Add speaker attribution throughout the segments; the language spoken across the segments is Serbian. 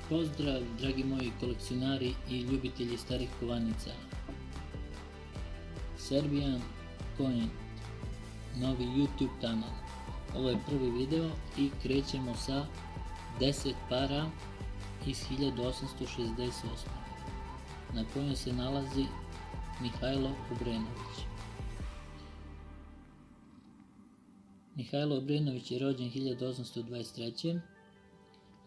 Speaker 1: Pozdrav dragi moji kolekcionari i ljubitelji starih kovanica. Serbian Coin, novi YouTube kanal. Ovo je prvi video i krećemo sa 10 para iz 1868. na kojem se nalazi Mihajlo Obrenović. Mihajlo Obrenović je rođen 1823.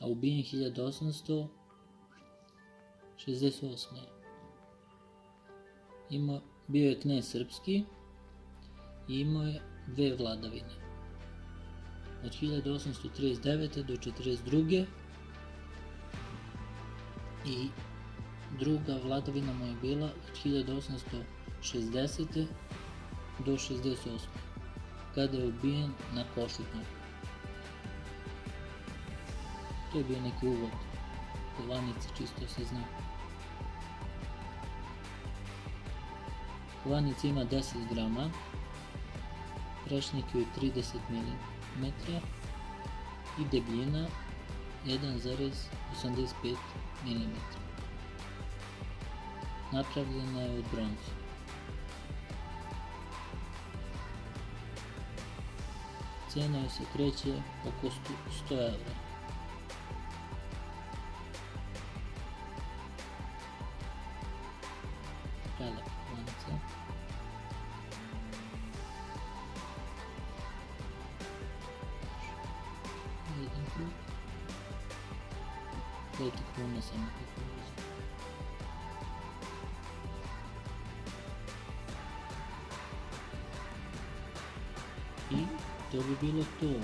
Speaker 1: a ubijen 1868. Bio je knez srpski i imao je dve vladavine. Od 1839. do 1842. i druga vladavina mu je bila od 1860. do 1868. kada je ubijen na Košutnjaku. To je bio neki uvod kovanice, čisto se zna. Kovanica ima 10 grama, prešnik je 30 mm i debljina 1,85 mm. Napravljena je od bronze. Cena joj se kreće oko 100 evra. Prelepa kovanica. Jedan krug. 5 kruna samo kako uzem. I to bi bilo to.